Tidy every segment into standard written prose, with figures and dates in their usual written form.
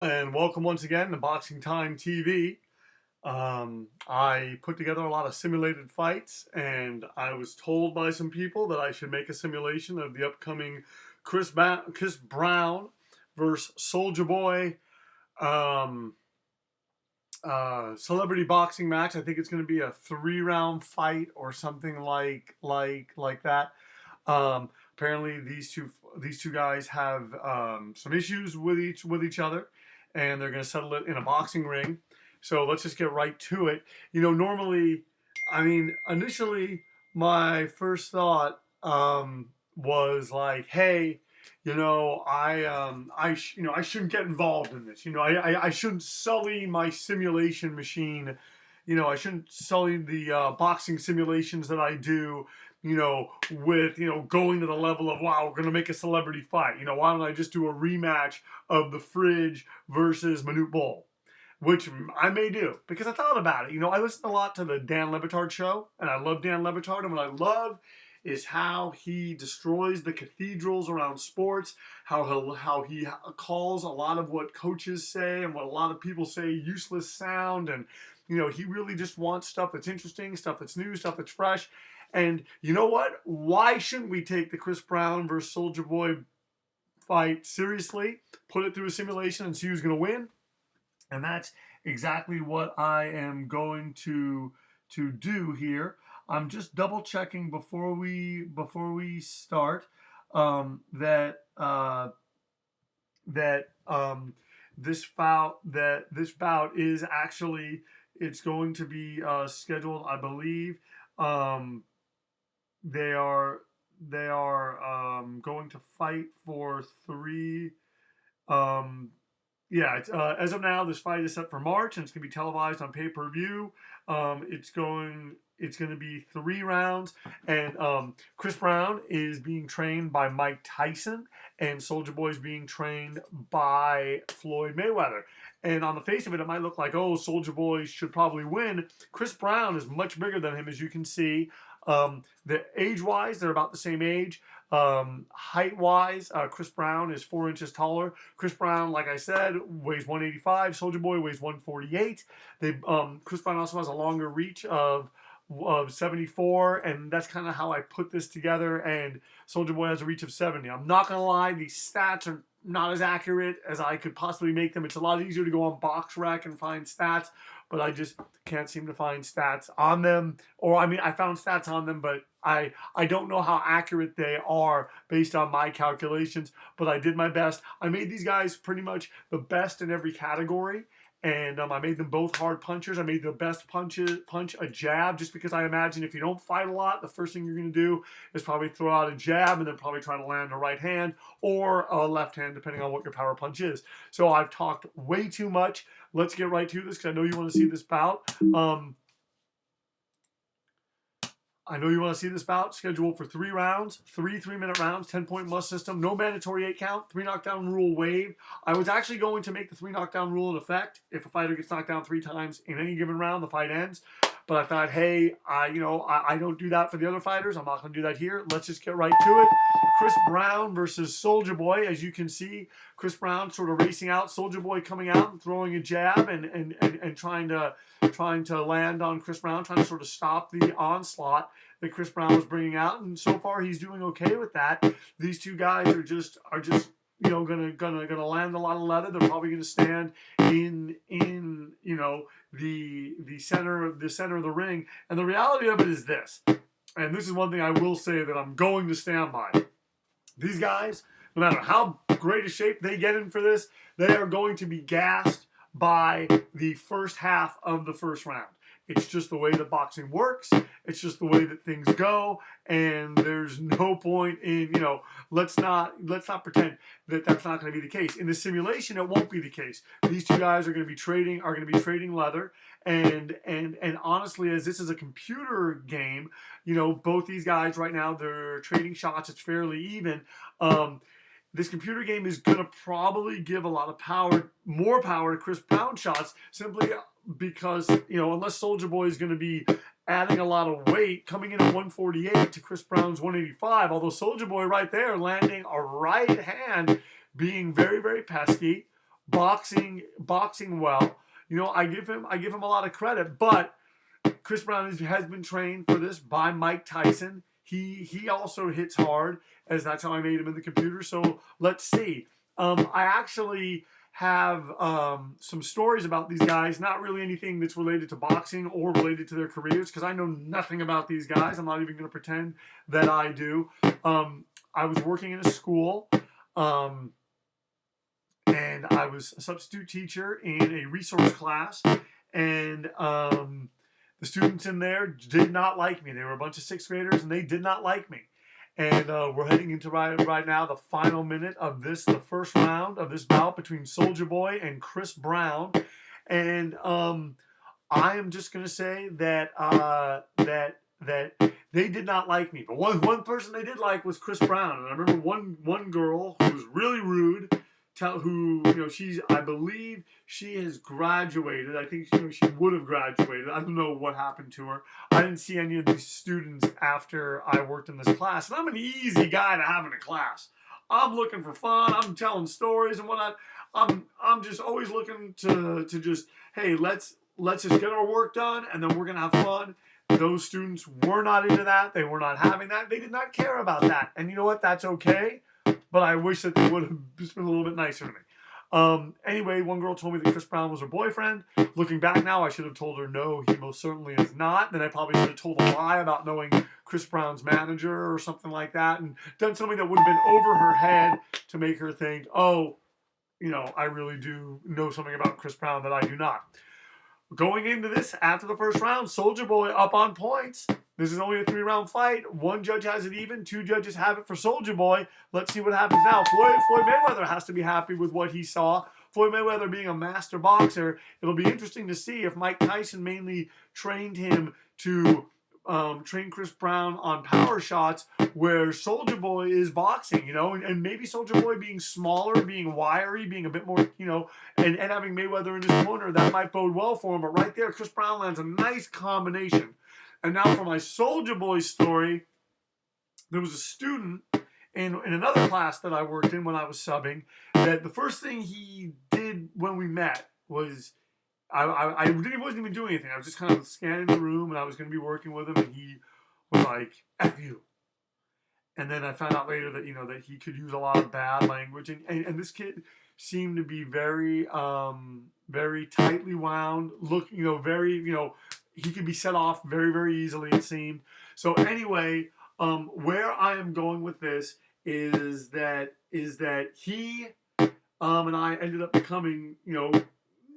And welcome once again to Boxing Time TV. I put together a lot of simulated fights, and I was told by some people that I should make a simulation of the upcoming Chris Brown versus Soulja Boy um, celebrity boxing match. I think it's going to be a 3 round fight or something like that. Apparently, these two guys have some issues with each other, and they're going to settle it in a boxing ring. So let's just get right to it. Normally, initially, my first thought was like, hey, I shouldn't get involved in this. I shouldn't sully my simulation machine. I shouldn't sully the boxing simulations that I do. With going to the level of, wow, we're gonna make a celebrity fight. Why don't I just do a rematch of the Fridge versus Manute Bol? Which I may do because I thought about it. I listen a lot to the Dan Le Batard show, and I love Dan Le Batard. And what I love is how he destroys the cathedrals around sports, how he calls a lot of what coaches say and what a lot of people say useless sound, and he really just wants stuff that's interesting, stuff that's new, stuff that's fresh. And you know what? Why shouldn't we take the Chris Brown versus Soulja Boy fight seriously? Put it through a simulation and see who's going to win. And that's exactly what I am going to do here. I'm just double checking before we start that this bout is actually, it's going to be scheduled, I believe. Um, they are going to fight for three. Um, yeah, as of now, this fight is set for March, and it's going to be televised on pay-per-view. It's going to be 3 rounds, and Chris Brown is being trained by Mike Tyson, and Soulja Boy is being trained by Floyd Mayweather. And on the face of it, it might look like, oh, Soulja Boy should probably win. Chris Brown is much bigger than him, as you can see. The age-wise, they're about the same age. Height-wise, Chris Brown is 4 inches taller. Chris Brown, like I said, weighs 185. Soulja Boy weighs 148. Chris Brown also has a longer reach of 74, and that's kind of how I put this together. And Soulja Boy has a reach of 70. I'm not gonna lie, these stats are not as accurate as I could possibly make them. It's a lot easier to go on BoxRec and find stats, but I just can't seem to find stats on them. Or I found stats on them, but I don't know how accurate they are based on my calculations, but I did my best. I made these guys pretty much the best in every category. And I made them both hard punchers. I made the best punch a jab, just because I imagine if you don't fight a lot, the first thing you're going to do is probably throw out a jab and then probably try to land a right hand or a left hand, depending on what your power punch is. So I've talked way too much. Let's get right to this because I know you want to see this bout. I know you want to see this bout, scheduled for 3 rounds, 3 3-minute rounds, 10-point must system, no mandatory 8 count, 3 knockdown rule waived. I was actually going to make the 3 knockdown rule in effect. If a fighter gets knocked down 3 times in any given round, the fight ends. But I thought, hey, I don't do that for the other fighters. I'm not going to do that here. Let's just get right to it. Chris Brown versus Soulja Boy. As you can see, Chris Brown sort of racing out, Soulja Boy coming out and throwing a jab and trying to land on Chris Brown, trying to sort of stop the onslaught that Chris Brown was bringing out. And so far, he's doing okay with that. These two guys are just gonna land a lot of leather. They're probably gonna stand in the center of the ring. And the reality of it is this, and this is one thing I will say that I'm going to stand by. These guys, no matter how great a shape they get in for this, they are going to be gassed by the first half of the first round. It's just the way that boxing works. It's just the way that things go, and there's no point in let's not pretend that that's not going to be the case. In the simulation, it won't be the case. These two guys are going to be trading leather, and honestly, as this is a computer game, both these guys right now, they're trading shots. It's fairly even. This computer game is going to probably give a lot of more power to Chris Brown shots, simply because, unless Soulja Boy is going to be adding a lot of weight, coming in at 148 to Chris Brown's 185, although Soulja Boy right there landing a right hand, being very, very pesky, boxing well. You know, I give him a lot of credit, but Chris Brown has been trained for this by Mike Tyson. He also hits hard, as that's how I made him in the computer. So let's see. I actually have some stories about these guys. Not really anything that's related to boxing or related to their careers, because I know nothing about these guys. I'm not even going to pretend that I do. I was working in a school. And I was a substitute teacher in a resource class, and the students in there did not like me. They were a bunch of sixth graders, and they did not like me. And we're heading into right now the final minute of the first round of this bout between Soulja Boy and Chris Brown. And I am just going to say that that they did not like me. But one person they did like was Chris Brown. And I remember one girl who was really rude. I believe she has graduated. I think she would have graduated. I don't know what happened to her. I didn't see any of these students after I worked in this class. And I'm an easy guy to have in a class. I'm looking for fun. I'm telling stories and whatnot. I'm just always looking to just, hey, let's just get our work done, and then we're gonna have fun. Those students were not into that. They were not having that. They did not care about that. And you know what? That's okay. But I wish that they would have just been a little bit nicer to me. Anyway, one girl told me that Chris Brown was her boyfriend. Looking back now, I should have told her no, he most certainly is not. Then I probably should have told a lie about knowing Chris Brown's manager or something like that, and done something that would have been over her head to make her think, oh, I really do know something about Chris Brown that I do not. Going into this, after the first round, Soulja Boy up on points. This is only a 3-round fight. One judge has it even. 2 judges have it for Soulja Boy. Let's see what happens now. Floyd Mayweather has to be happy with what he saw. Floyd Mayweather being a master boxer, it'll be interesting to see if Mike Tyson mainly trained him to train Chris Brown on power shots, where Soulja Boy is boxing, and maybe Soulja Boy being smaller, being wiry, being a bit more, and having Mayweather in his corner, that might bode well for him. But right there, Chris Brown lands a nice combination. And now for my Soulja Boy story, there was a student in another class that I worked in when I was subbing, that the first thing he did when we met was, I wasn't even doing anything. I was just kind of scanning the room, and I was going to be working with him, and he was like, F you. And then I found out later that, that he could use a lot of bad language. And this kid seemed to be very, very tightly wound, very, he could be set off very, very easily, it seemed. So anyway, where I am going with this is that he and I ended up becoming,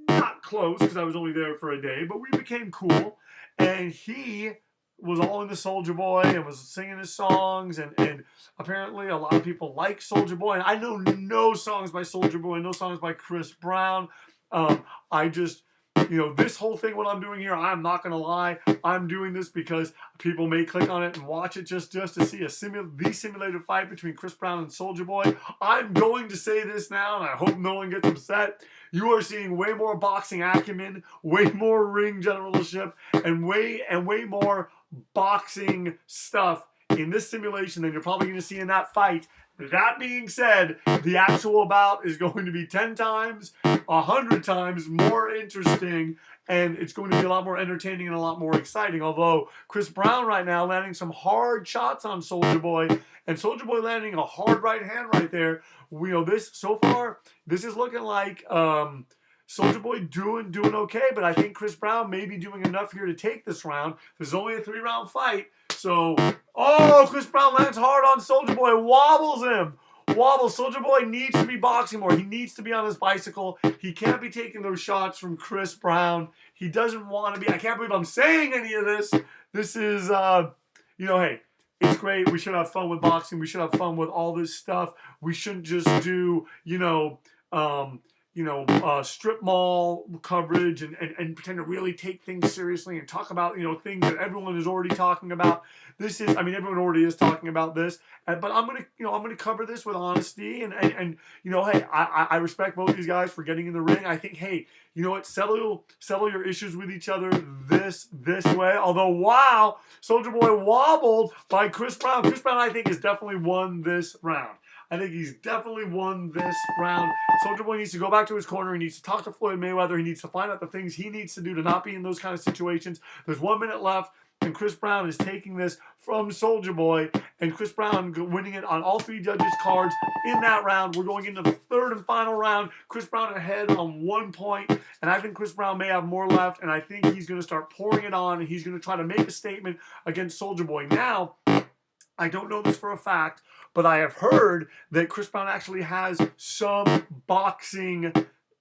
not close, because I was only there for a day, but we became cool. And he was all into Soulja Boy and was singing his songs, and apparently a lot of people like Soulja Boy. And I know no songs by Soulja Boy, no songs by Chris Brown. I just, this whole thing, what I'm doing here, I'm not going to lie, I'm doing this because people may click on it and watch it just to see the simulated fight between Chris Brown and Soulja Boy. I'm going to say this now, and I hope no one gets upset. You are seeing way more boxing acumen, way more ring generalship, and way more boxing stuff in this simulation than you're probably going to see in that fight. That being said, the actual bout is going to be 10 times, 100 times more interesting, and it's going to be a lot more entertaining and a lot more exciting. Although Chris Brown right now landing some hard shots on Soulja Boy, and Soulja Boy landing a hard right hand right there. So far, this is looking like Soulja Boy doing okay, but I think Chris Brown may be doing enough here to take this round. There's only a 3-round fight. So, Chris Brown lands hard on Soulja Boy, wobbles him. Soulja Boy needs to be boxing more. He needs to be on his bicycle. He can't be taking those shots from Chris Brown. He doesn't want to be. I can't believe I'm saying any of this. This is, hey, it's great. We should have fun with boxing. We should have fun with all this stuff. We shouldn't just do, strip mall coverage and pretend to really take things seriously and talk about, things that everyone is already talking about. Everyone already is talking about this, but I'm gonna cover this with honesty and hey, I respect both these guys for getting in the ring. I think, hey, you know what, settle your issues with each other this way. Although, wow, Soulja Boy wobbled by Chris Brown. Chris Brown, I think, has definitely won this round. I think he's definitely won this round. Soulja Boy needs to go back to his corner. He needs to talk to Floyd Mayweather. He needs to find out the things he needs to do to not be in those kind of situations. There's 1 minute left, and Chris Brown is taking this from Soulja Boy, and Chris Brown winning it on all 3 judges' cards in that round. We're going into the 3rd and final round. Chris Brown ahead on 1 point, and I think Chris Brown may have more left, and I think he's going to start pouring it on, and he's going to try to make a statement against Soulja Boy. Now, I don't know this for a fact, but I have heard that Chris Brown actually has some boxing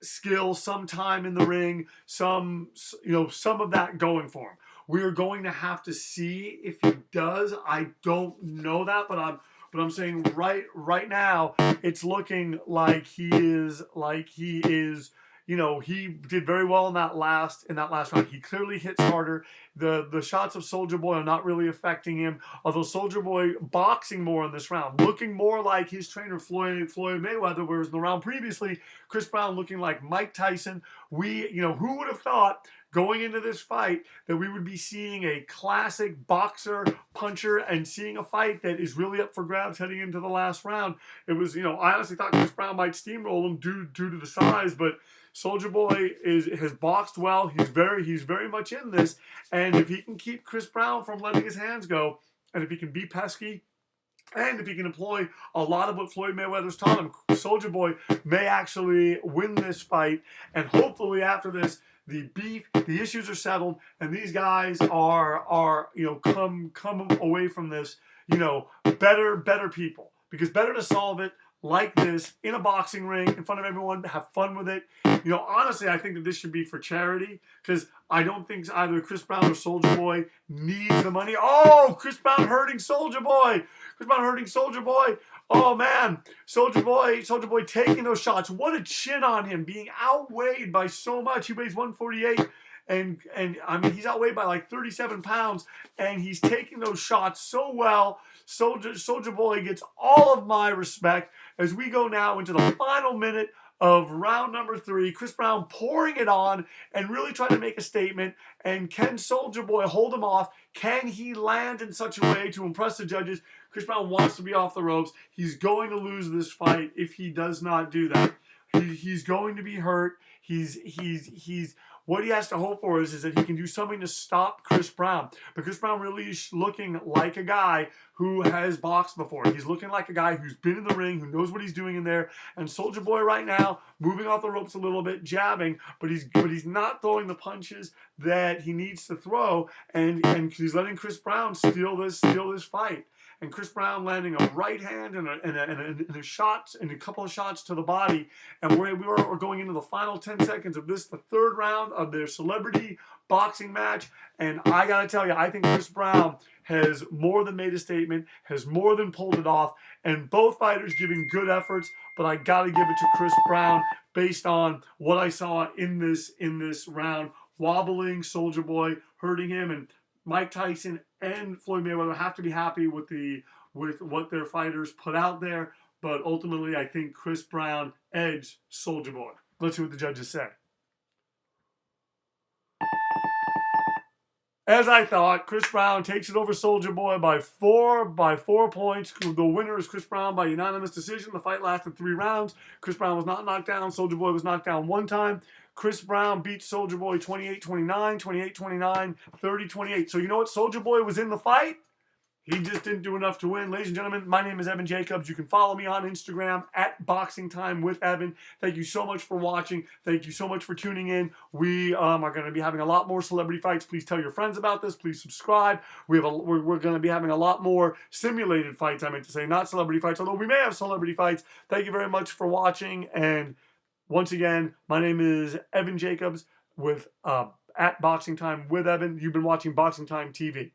skill, some time in the ring, some of that going for him. We are going to have to see if he does. I don't know that, but I'm saying right now it's looking like he is he did very well in that last round. He clearly hits harder. The shots of Soulja Boy are not really affecting him. Although Soulja Boy boxing more in this round, looking more like his trainer Floyd Mayweather, whereas in the round previously, Chris Brown looking like Mike Tyson. Who would have thought going into this fight that we would be seeing a classic boxer puncher and seeing a fight that is really up for grabs heading into the last round. It was, I honestly thought Chris Brown might steamroll him due to the size, but Soulja Boy has boxed well. He's very much in this, and if he can keep Chris Brown from letting his hands go, and if he can be pesky, and if he can employ a lot of what Floyd Mayweather's taught him, Soulja Boy may actually win this fight. And hopefully after this, the issues are settled, and these guys are come away from this, better people. Because better to solve it like this in a boxing ring in front of everyone, have fun with it. Honestly, I think that this should be for charity, because I don't think either Chris Brown or Soulja Boy needs the money. Oh, Chris Brown hurting Soulja Boy. Chris Brown hurting Soulja Boy. Oh man, Soulja Boy taking those shots. What a chin on him, being outweighed by so much. He weighs 148. And I mean, he's outweighed by like 37 pounds, and he's taking those shots so well. Soulja Boy gets all of my respect as we go now into the final minute of round number 3. Chris Brown pouring it on and really trying to make a statement. And can Soulja Boy hold him off? Can he land in such a way to impress the judges? Chris Brown wants to be off the ropes. He's going to lose this fight if he does not do that. He's going to be hurt. What he has to hope for is that he can do something to stop Chris Brown. But Chris Brown really is looking like a guy who has boxed before. He's looking like a guy who's been in the ring, who knows what he's doing in there. And Soulja Boy right now, moving off the ropes a little bit, jabbing, but he's not throwing the punches that he needs to throw. And he's letting Chris Brown steal this fight. And Chris Brown landing a right hand and a couple of shots to the body. And we're going into the final 10 seconds of this, the 3rd round of their celebrity boxing match. And I got to tell you, I think Chris Brown has more than made a statement, has more than pulled it off. And both fighters giving good efforts, but I got to give it to Chris Brown based on what I saw in this round. Wobbling Soulja Boy, hurting him, and Mike Tyson and Floyd Mayweather have to be happy with what their fighters put out there. But ultimately, I think Chris Brown edged Soulja Boy. Let's see what the judges say. As I thought, Chris Brown takes it over Soulja Boy by 4 points. The winner is Chris Brown by unanimous decision. The fight lasted 3 rounds. Chris Brown was not knocked down. Soulja Boy was knocked down 1 time. Chris Brown beat Soulja Boy 28-29, 28-29, 30-28. So you know what? Soulja Boy was in the fight. He just didn't do enough to win. Ladies and gentlemen, my name is Evan Jacobs. You can follow me on Instagram at Boxing Time with Evan. Thank you so much for watching. Thank you so much for tuning in. We are going to be having a lot more celebrity fights. Please tell your friends about this. Please subscribe. We're going to be having a lot more simulated fights. I meant to say, not celebrity fights, although we may have celebrity fights. Thank you very much for watching. And once again, my name is Evan Jacobs with at Boxing Time with Evan. You've been watching Boxing Time TV.